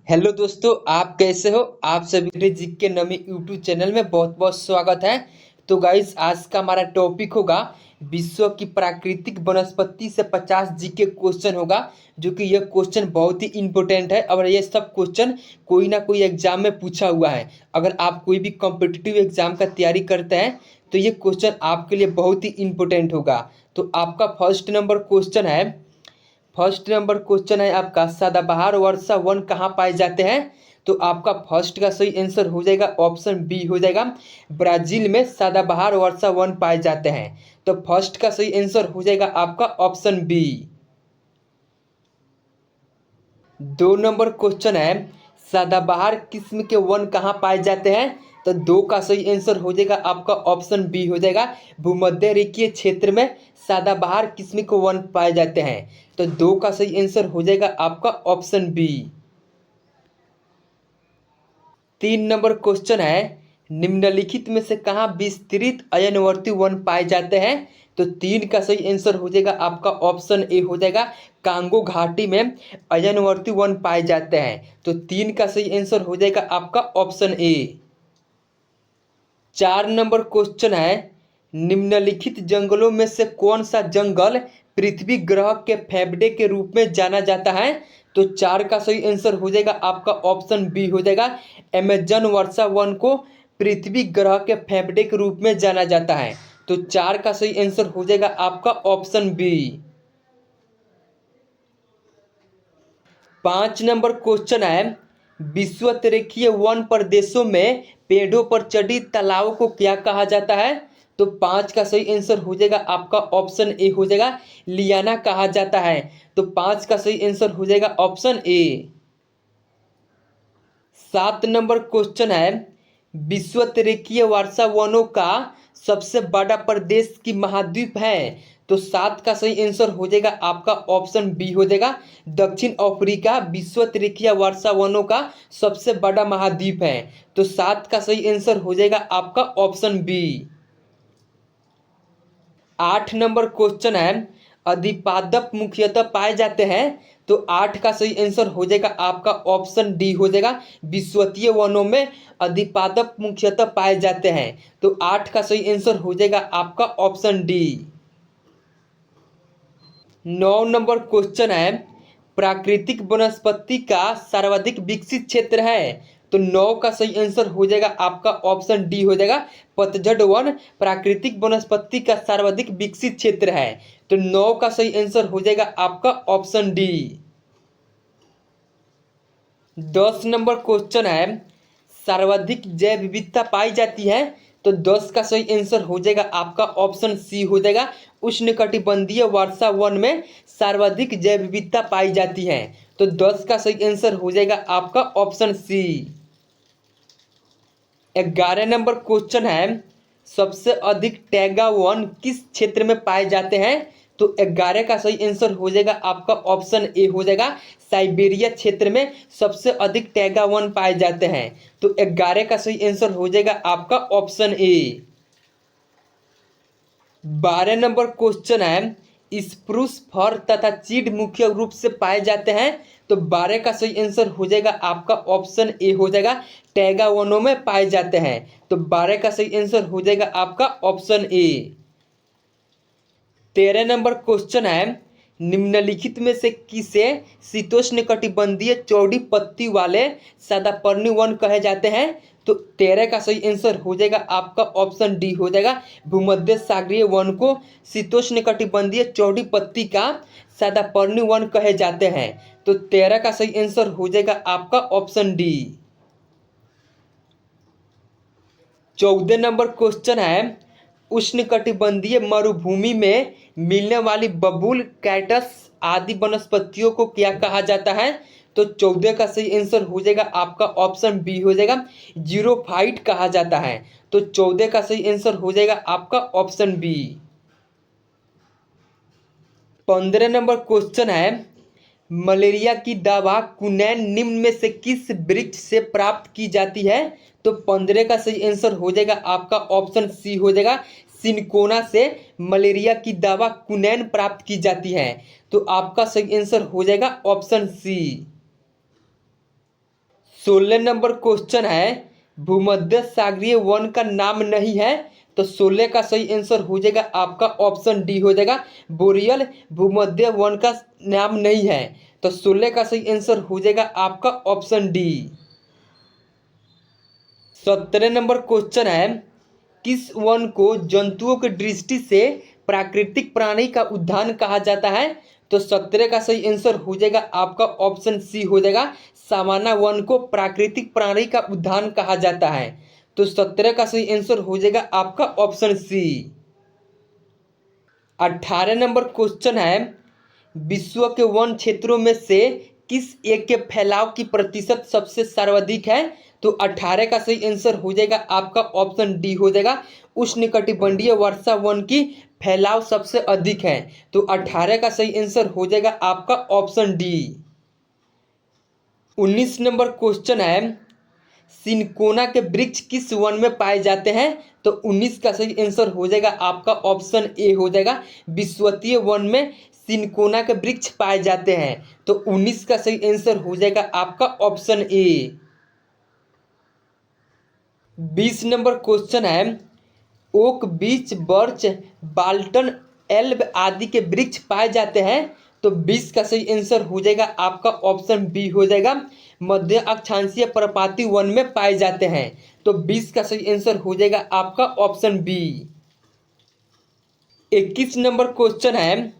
Hello दोस्तों, आप कैसे हो। आप सभी मेरे जीके नमी यूट्यूब चैनल में बहुत बहुत स्वागत है। तो गाइस, आज का हमारा टॉपिक होगा विश्व की प्राकृतिक वनस्पति से 50 जीके क्वेश्चन होगा। जो कि यह क्वेश्चन बहुत ही इंपॉर्टेंट है और ये सब क्वेश्चन कोई ना कोई एग्जाम में पूछा हुआ है। अगर आप कोई भी कॉम्पिटिटिव एग्जाम का तैयारी करते हैं तो ये क्वेश्चन आपके लिए बहुत ही इंपॉर्टेंट होगा। तो आपका फर्स्ट नंबर क्वेश्चन है आपका, सदाबहार वर्षा वन कहाँ पाए जाते हैं। तो आपका फर्स्ट का सही आंसर हो जाएगा ऑप्शन बी हो जाएगा, ब्राजील में सदाबहार वर्षा वन पाए जाते हैं। तो फर्स्ट का सही आंसर हो जाएगा आपका ऑप्शन बी। 2 नंबर क्वेश्चन है, सदाबहार किस्म के वन कहाँ पाए जाते हैं। तो दो का सही आंसर हो जाएगा आपका ऑप्शन बी हो जाएगा, भूमध्य रेखीय क्षेत्र में सदाबहार किस्म के वन पाए जाते हैं। तो दो का सही आंसर हो जाएगा आपका ऑप्शन बी। 3 नंबर क्वेश्चन है, निम्नलिखित में से कहाँ विस्तृत अयनवर्ती वन पाए जाते हैं। तो तीन का सही आंसर हो जाएगा आपका ऑप्शन ए हो जाएगा, कांगो घाटी में अयनवर्ती वन पाए जाते हैं। तो तीन का सही आंसर हो जाएगा आपका ऑप्शन ए। 4 नंबर क्वेश्चन है, निम्नलिखित जंगलों में से कौन सा जंगल पृथ्वी ग्रह के फेफड़े के रूप में जाना जाता है। तो चार का सही आंसर हो जाएगा आपका ऑप्शन बी हो जाएगा, अमेजन वर्षा वन को पृथ्वी ग्रह के फेफड़े के रूप में जाना जाता है। तो चार का सही आंसर हो जाएगा आपका ऑप्शन बी। 5 नंबर क्वेश्चन है, विषुवतरेखीय वन प्रदेशों में पेड़ों पर चढ़ी तालाबों को क्या कहा जाता है। तो पाँच का सही आंसर हो जाएगा आपका ऑप्शन ए हो जाएगा, लियाना कहा जाता है। तो पाँच का सही आंसर हो जाएगा ऑप्शन ए। 7 नंबर क्वेश्चन है, विषुवतरेखीय वर्षा वनों का सबसे बड़ा प्रदेश की महाद्वीप है। तो सात का सही आंसर हो जाएगा आपका ऑप्शन बी हो जाएगा, दक्षिण अफ्रीका विषुवतरेखीय वर्षा वनों का सबसे बड़ा महाद्वीप है। तो सात का सही आंसर हो जाएगा आपका ऑप्शन बी। 8 नंबर क्वेश्चन है, अधिपादप मुख्यतः पाए जाते हैं। तो आठ का सही आंसर हो जाएगा आपका ऑप्शन डी हो जाएगा, विषुवतीय वनों में अधिपादप मुख्यतः पाए जाते हैं। तो आठ का सही आंसर हो जाएगा आपका ऑप्शन डी। 9 नंबर क्वेश्चन है, प्राकृतिक वनस्पति का सर्वाधिक विकसित क्षेत्र है। तो नौ का सही आंसर हो जाएगा आपका ऑप्शन डी हो जाएगा, पतझड़ वन प्राकृतिक वनस्पति का सर्वाधिक विकसित क्षेत्र है। तो नौ का सही आंसर हो जाएगा आपका ऑप्शन डी। 10 नंबर क्वेश्चन है, सर्वाधिक जैव विविधता पाई जाती है। तो 10 का सही आंसर हो जाएगा आपका ऑप्शन सी हो जाएगा, उष्णकटिबंधीय वर्षा वन में सर्वाधिक जैव विविधता पाई जाती है। तो 10 का सही आंसर हो जाएगा आपका ऑप्शन सी। 11 नंबर क्वेश्चन है, सबसे अधिक टैगा वन किस क्षेत्र में पाए जाते हैं। तो 11 का सही आंसर हो जाएगा आपका ऑप्शन ए हो जाएगा, साइबेरिया क्षेत्र में सबसे अधिक टैगा वन पाए जाते हैं। तो 11 का सही आंसर हो जाएगा आपका ऑप्शन ए। 12 नंबर क्वेश्चन है, स्प्रूस फर तथा चीड़ मुख्य रूप से पाए जाते हैं। तो 12 का सही आंसर हो जाएगा आपका ऑप्शन ए हो जाएगा, टैगा वनों में पाए जाते हैं। तो 12 का सही आंसर हो जाएगा आपका ऑप्शन ए। 13 नंबर क्वेश्चन है, निम्नलिखित में से किसे शीतोष्णकटिबंधीय चौड़ी पत्ती वाले सदापर्णी वन कहे जाते हैं। तो 13 का सही आंसर हो जाएगा आपका ऑप्शन डी हो जाएगा, भूमध्य सागरीय वन को शीतोष्णकटिबंधीय चौड़ी पत्ती का सदापर्णी वन कहे जाते हैं। तो 13 का सही आंसर हो जाएगा आपका ऑप्शन डी। 14 नंबर क्वेश्चन है, उष्णकटिबंधीय मरुभूमि में मिलने वाली बबूल, कैक्टस आदि वनस्पतियों को क्या कहा जाता है। तो 14 का सही आंसर हो जाएगा आपका ऑप्शन बी हो जाएगा, जीरोफाइट कहा जाता है। तो 14 का सही आंसर हो जाएगा आपका ऑप्शन बी। 15 नंबर क्वेश्चन है, मलेरिया की दवा कुनैन निम्न में से किस वृक्ष से प्राप्त की जाती है। तो 15 का सही आंसर हो जाएगा आपका ऑप्शन सी हो जाएगा, सिनकोना से मलेरिया की दवा कुनैन प्राप्त की जाती है। तो आपका सही आंसर हो जाएगा ऑप्शन सी। 16 नंबर क्वेश्चन है, भूमध्य सागरीय वन का नाम नहीं है। तो 16 का सही आंसर हो जाएगा आपका ऑप्शन डी हो जाएगा, बोरियल भूमध्य वन का नाम नहीं है। तो 16 का सही आंसर हो जाएगा आपका ऑप्शन डी। 17 नंबर क्वेश्चन है, किस वन को जंतुओं की दृष्टि से प्राकृतिक प्राणी का उद्यान कहा जाता है। तो 17 का सही आंसर हो जाएगा आपका ऑप्शन सी हो जाएगा, सामाना वन को प्राकृतिक प्राणी का उद्यान कहा जाता है। तो 17 का सही आंसर हो जाएगा आपका ऑप्शन सी। 18 नंबर क्वेश्चन है, विश्व के वन क्षेत्रों में से किस एक के फैलाव की प्रतिशत सबसे सर्वाधिक है। तो 18 का सही आंसर हो जाएगा आपका ऑप्शन डी हो जाएगा, उष्णकटिबंधीय वर्षा वन की फैलाव सबसे अधिक है। तो 18 का सही आंसर हो जाएगा आपका ऑप्शन डी। 19 नंबर क्वेश्चन है, सिनकोना के वृक्ष किस वन में पाए जाते हैं। तो 19 का सही आंसर हो जाएगा आपका ऑप्शन ए हो जाएगा, विश्वतीय वन में सिनकोना के वृक्ष पाए जाते हैं। तो 19 का सही आंसर हो जाएगा आपका ऑप्शन ए। 20 नंबर क्वेश्चन है, ओक बीच बर्च बाल्टन एल्ब आदि के वृक्ष पाए जाते हैं। तो 20 का सही आंसर हो जाएगा आपका ऑप्शन बी हो जाएगा, मध्य अक्षांशीय पर्वतीय वन में पाए जाते हैं। तो 20 का सही आंसर हो जाएगा आपका ऑप्शन बी। 21 नंबर क्वेश्चन है,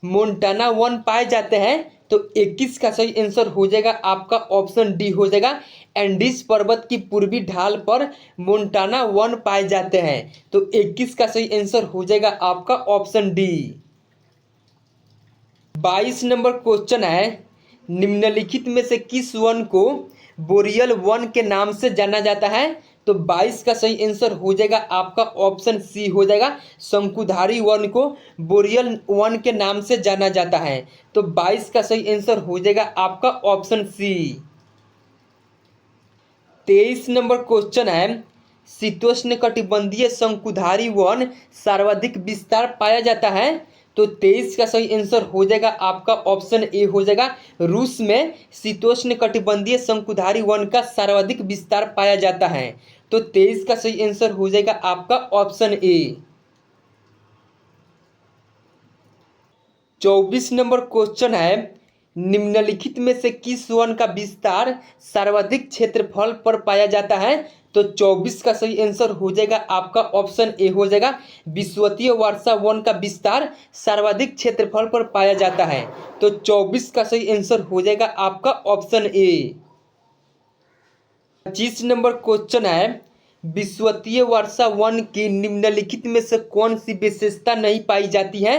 मोन्टाना वन पाए जाते हैं। तो 21 का सही आंसर हो जाएगा आपका ऑप्शन डी हो जाएगा, एंडीज पर्वत की पूर्वी ढाल पर मोन्टाना वन पाए जाते हैं। तो 21 का सही आंसर हो जाएगा आपका ऑप्शन डी। 22 नंबर क्वेश्चन है, निम्नलिखित में से किस वन को बोरियल वन के नाम से जाना जाता है। तो 22 का सही आंसर हो जाएगा आपका ऑप्शन सी हो जाएगा, शंकुधारी वन को बोरियल वन के नाम से जाना जाता है। तो 22 का सही आंसर हो जाएगा आपका ऑप्शन सी। 23 नंबर क्वेश्चन है, शीतोष्ण कटिबंधीय शंकुधारी वन सर्वाधिक विस्तार पाया जाता है। तो 23 का सही आंसर हो जाएगा आपका ऑप्शन ए हो जाएगा, रूस में शीतोष्ण कटिबंधीय शंकुधारी वन का सर्वाधिक विस्तार पाया जाता है। तो 23 का सही आंसर हो जाएगा आपका ऑप्शन ए। 24 नंबर क्वेश्चन है, निम्नलिखित में से किस वन का विस्तार सर्वाधिक क्षेत्रफल पर पाया जाता है। तो 24 का सही आंसर हो जाएगा आपका ऑप्शन ए हो जाएगा, विश्वतीय वर्षा वन का विस्तार सर्वाधिक क्षेत्रफल पर पाया जाता है। तो 24 का सही आंसर हो जाएगा आपका ऑप्शन ए। 25 नंबर क्वेश्चन है, विश्वतीय वर्षा वन की निम्नलिखित में से कौन सी विशेषता नहीं पाई जाती है।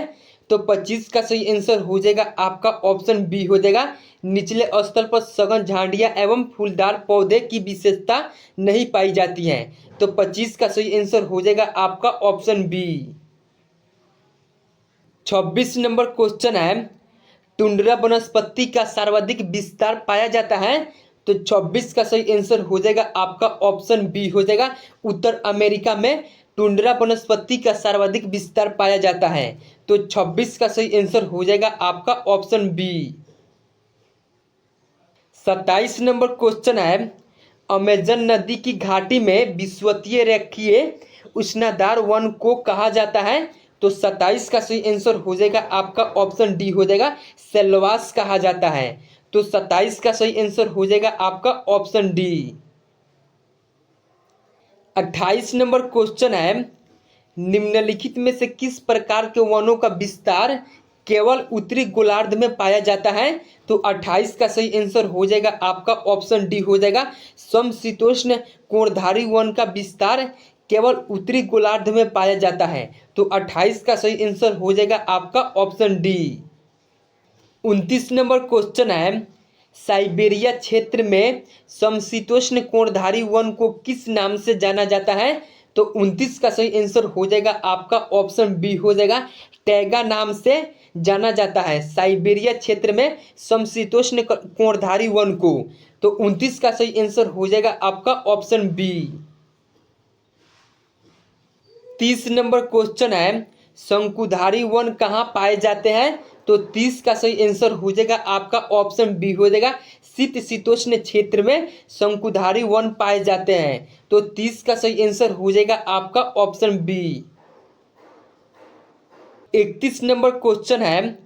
तो 25 का सही आंसर हो जाएगा आपका ऑप्शन बी हो जाएगा, निचले स्तर पर सघन झाड़ियां एवं फूलदार पौधे की विशेषता नहीं पाई जाती है। तो 25 का सही आंसर हो जाएगा आपका ऑप्शन बी। 26 नंबर क्वेश्चन है, टुंड्रा वनस्पति का सर्वाधिक विस्तार पाया जाता है। तो 26 का सही आंसर हो जाएगा आपका ऑप्शन बी हो जाएगा, उत्तर अमेरिका में टुंड्रा वनस्पति का सर्वाधिक विस्तार पाया जाता है। तो 26 का सही आंसर हो जाएगा आपका ऑप्शन बी। 27 नंबर क्वेश्चन है, अमेजन नदी की घाटी में विश्वतीय रेखीय उष्णाधार वन को कहा जाता है। तो 27 का सही आंसर हो जाएगा आपका ऑप्शन डी हो जाएगा, सेल्वास कहा जाता है। तो 27 का सही आंसर हो जाएगा आपका ऑप्शन डी। 28 नंबर क्वेश्चन है, निम्नलिखित में से किस प्रकार के वनों का विस्तार केवल उत्तरी गोलार्ध में पाया जाता है। तो 28 का सही आंसर हो जाएगा आपका ऑप्शन डी हो जाएगा, समशीतोष्ण कोणधारी वन का विस्तार केवल उत्तरी गोलार्ध में पाया जाता है। तो 28 का सही आंसर हो जाएगा आपका ऑप्शन डी। 29 नंबर क्वेश्चन है, साइबेरिया क्षेत्र में समशीतोष्ण कोणधारी वन को किस नाम से जाना जाता है। तो 29 का सही आंसर हो जाएगा आपका ऑप्शन बी हो जाएगा, टैगा नाम से जाना जाता है साइबेरिया क्षेत्र में समशीतोष्ण कोणधारी वन को। तो 29 का सही आंसर हो जाएगा आपका ऑप्शन बी। 30 नंबर क्वेश्चन है, शंकुधारी वन कहाँ पाए जाते हैं। तो 30 का सही आंसर हो जाएगा आपका ऑप्शन बी हो जाएगा। शीतोष्ण क्षेत्र में शंकुधारी वन पाए जाते हैं, तो 30 का सही आंसर हो जाएगा आपका ऑप्शन बी। 31 नंबर क्वेश्चन है,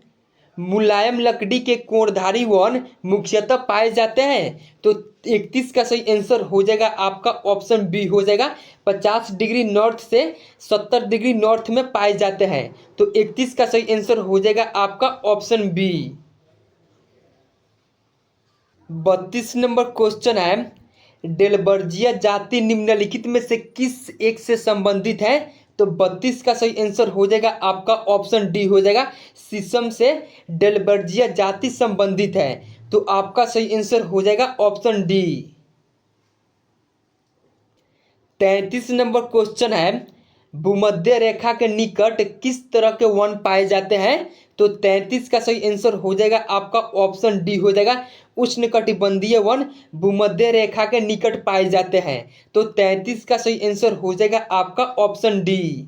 मुलायम लकड़ी के कोणधारी वन मुख्यतः पाए जाते हैं, तो 31 का सही आंसर हो जाएगा आपका ऑप्शन बी हो जाएगा। 50 डिग्री नॉर्थ से 70 डिग्री नॉर्थ में पाए जाते हैं, तो 31 का सही आंसर हो जाएगा आपका ऑप्शन बी। 32 नंबर क्वेश्चन है, डेलबर्जिया जाति निम्नलिखित में से किस एक से संबंधित है, तो 32 का सही आंसर हो जाएगा आपका ऑप्शन डी हो जाएगा। शीशम से डेलबर्जिया जाति संबंधित है, तो आपका सही आंसर हो जाएगा ऑप्शन डी। 33 नंबर क्वेश्चन है, भूमध्य रेखा के निकट किस तरह के वन पाए जाते हैं, तो 33 का सही आंसर हो जाएगा आपका ऑप्शन डी हो जाएगा। उष्णकटिबंधीय वन भूमध्य रेखा के निकट पाए जाते हैं, तो 33 का सही आंसर हो जाएगा आपका ऑप्शन डी।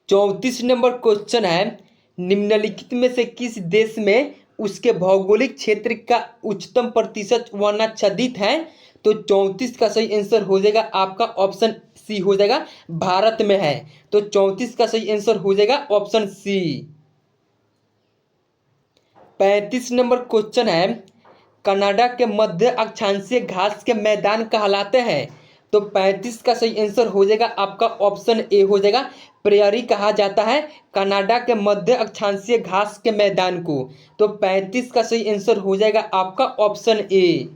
34 नंबर क्वेश्चन है, निम्नलिखित में से किस देश में उसके भौगोलिक क्षेत्र का उच्चतम प्रतिशत वनाच्छादित है, तो 34 का सही आंसर हो जाएगा आपका ऑप्शन सी हो जाएगा। भारत में है, तो 34 का सही आंसर हो जाएगा ऑप्शन सी। 35 नंबर क्वेश्चन है, कनाडा के मध्य अक्षांशीय घास के मैदान कहलाते हैं, तो 35 का सही आंसर हो जाएगा आपका ऑप्शन ए हो जाएगा। प्रेयरी कहा जाता है कनाडा के मध्य अक्षांशीय घास के मैदान को, तो 35 का सही आंसर हो जाएगा आपका ऑप्शन ए।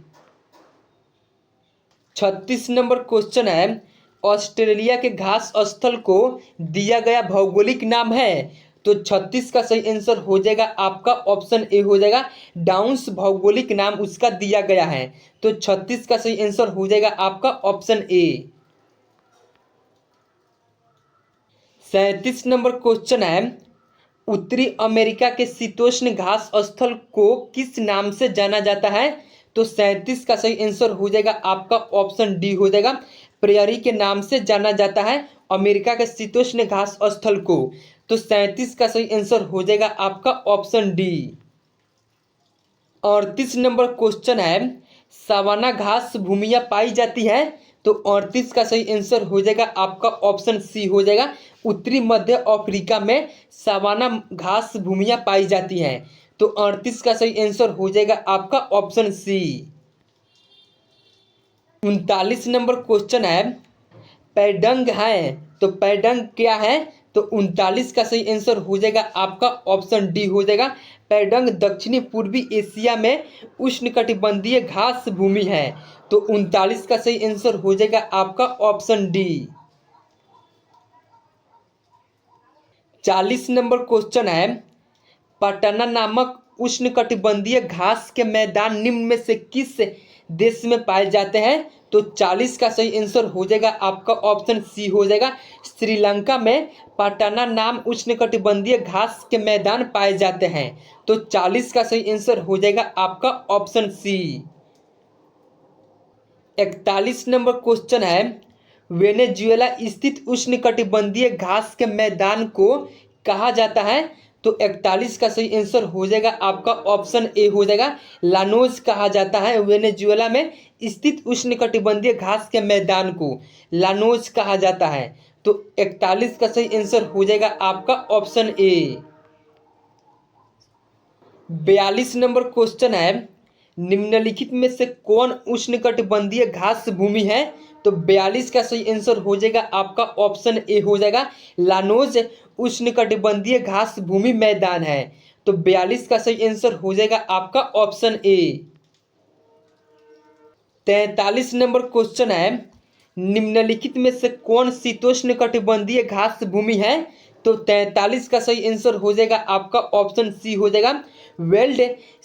36 नंबर क्वेश्चन है, ऑस्ट्रेलिया के घास स्थल को दिया गया भौगोलिक नाम है, तो 36 का सही आंसर हो जाएगा आपका ऑप्शन ए हो जाएगा। डाउन्स भौगोलिक नाम उसका दिया गया है, तो 36 का सही आंसर हो जाएगा आपका ऑप्शन ए। 37 नंबर क्वेश्चन है, उत्तरी अमेरिका के शीतोष्ण घास स्थल को किस नाम से जाना जाता है, तो 37 का सही आंसर हो जाएगा आपका ऑप्शन डी हो जाएगा। प्रेयरी के नाम से जाना जाता है अमेरिका के शीतोष्ण घास स्थल को, तो 37 का सही आंसर हो जाएगा आपका ऑप्शन डी। 38 नंबर क्वेश्चन है, सवाना घास भूमियां पाई जाती है, तो 38 का सही आंसर हो जाएगा आपका ऑप्शन सी हो जाएगा। उत्तरी मध्य अफ्रीका में सवाना घास भूमियां पाई जाती हैं, तो 38 का सही आंसर हो जाएगा आपका ऑप्शन सी। 39 नंबर क्वेश्चन है, पैडंग है, तो पैडंग क्या है, तो 39 का सही आंसर हो जाएगा आपका ऑप्शन डी हो जाएगा। पैडंग दक्षिणी पूर्वी एशिया में उष्णकटिबंधीय घास भूमि है, तो 39 का सही आंसर हो जाएगा आपका ऑप्शन डी। 40 नंबर क्वेश्चन है, पटना नामक उष्णकटिबंधीय घास के मैदान निम्न में से किस देश में पाए जाते हैं, तो 40 का सही आंसर हो जाएगा आपका ऑप्शन सी हो जाएगा। श्रीलंका में पटना नाम उष्णकटिबंधीय घास के मैदान पाए जाते हैं, तो 40 का सही आंसर हो जाएगा आपका ऑप्शन सी। 41 नंबर क्वेश्चन है, वेनेजुएला स्थित उष्णकटिबंधीय घास के मैदान को कहा जाता है, तो 41 का सही आंसर हो जाएगा आपका ऑप्शन ए हो जाएगा। लानोज कहा जाता है वेनेजुएला में स्थित उष्णकटिबंधीय घास के मैदान को लानोज कहा जाता है, तो 41 का सही आंसर हो जाएगा आपका ऑप्शन ए। 42 नंबर क्वेश्चन है, निम्नलिखित में से कौन उष्णकटिबंधीय घास भूमि है, तो 42 का सही आंसर हो जाएगा आपका ऑप्शन ए हो जाएगा। लानोज उष्णकटिबंधीय घास भूमि मैदान है, तो 42 का सही आंसर हो जाएगा आपका ऑप्शन ए। 43 नंबर क्वेश्चन है, निम्नलिखित में से कौन शीतोष्णकटिबंधीय घास भूमि है, तो 43 का सही आंसर हो जाएगा आपका ऑप्शन सी हो जाएगा। वेल्ड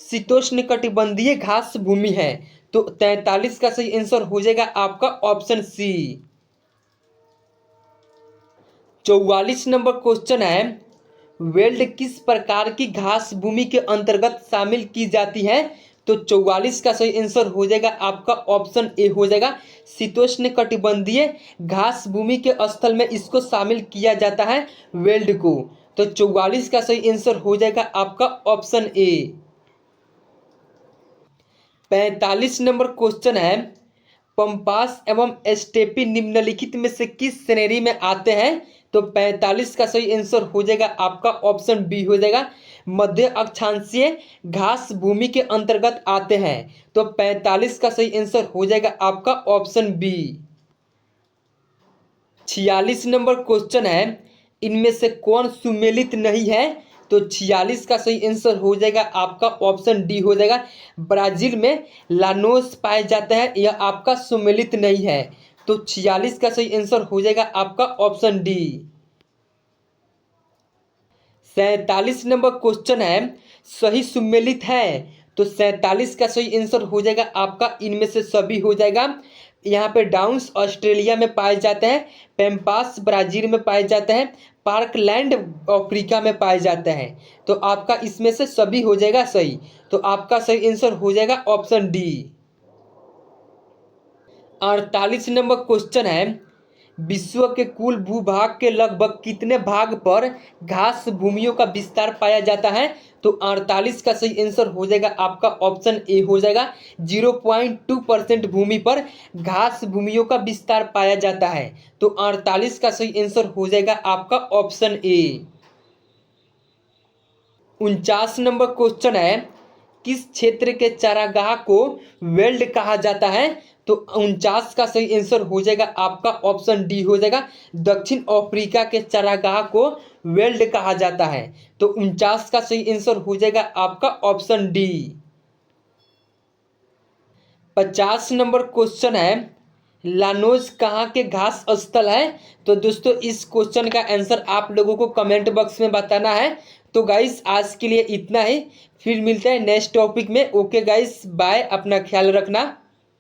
शीतोष्णकटिबंधीय घास भूमि है, तो 43 का सही आंसर हो जाएगा आपका ऑप्शन सी। 44 नंबर क्वेश्चन है, वेल्ड किस प्रकार की घास भूमि के अंतर्गत शामिल की जाती है, तो 44 का सही आंसर हो जाएगा आपका ऑप्शन ए हो जाएगा। शीतोष्णकटिबंधीय घास भूमि के स्थल में इसको शामिल किया जाता है वेल्ड को, तो 44 का सही आंसर हो जाएगा आपका ऑप्शन ए। 45 नंबर क्वेश्चन है, पंपास एवं स्टेपी निम्नलिखित में से किस श्रेणी में आते हैं? तो 45 का सही आंसर हो जाएगा आपका ऑप्शन बी हो जाएगा, मध्य अक्षांशीय घास भूमि के अंतर्गत आते हैं। तो 45 का सही आंसर हो जाएगा आपका ऑप्शन बी। 46 नंबर क्वेश्चन है, इनमें से कौन सुमेलित नहीं है? तो 46 का सही आंसर हो जाएगा आपका ऑप्शन डी हो जाएगा, ब्राजील में लानोस पाए जाते हैं, यह आपका सुमेलित नहीं है। तो 46 का सही आंसर हो जाएगा आपका ऑप्शन डी। 47 नंबर क्वेश्चन है, सही सुमेलित है? तो 47 का सही आंसर हो जाएगा आपका इनमें से सभी हो जाएगा। यहाँ पे डाउन्स ऑस्ट्रेलिया में पाए जाते हैं, पेम्पास ब्राजील में पाए जाते हैं, पार्कलैंड अफ्रीका में पाए जाते हैं। तो आपका इसमें से सभी हो जाएगा सही। तो आपका सही आंसर हो जाएगा ऑप्शन डी। 48 नंबर क्वेश्चन है, विश्व के कुल भूभाग के लगभग कितने भाग पर घास भूमियों का विस्तार पाया जाता है? तो 48 का सही आंसर हो जाएगा आपका ऑप्शन ए हो जाएगा, 0.2% भूमि पर घास भूमियों का विस्तार पाया जाता है। तो 48 का सही आंसर हो जाएगा आपका ऑप्शन ए। 49 नंबर क्वेश्चन है, किस क्षेत्र के चारागाह को वेल्ड कहा जाता है? तो 49 का सही आंसर हो जाएगा आपका ऑप्शन डी हो जाएगा, दक्षिण अफ्रीका के चारागाह को वेल्ड कहा जाता है। तो 49 का सही आंसर हो जाएगा आपका ऑप्शन डी। 50 नंबर क्वेश्चन है, लानोज कहाँ के घास स्थल है? तो दोस्तों इस क्वेश्चन का आंसर आप लोगों को कमेंट बॉक्स में बताना है। तो गाइस आज के लिए इतना ही, फिर मिलते हैं नेक्स्ट टॉपिक में। ओके गाइस, बाय, अपना ख्याल रखना।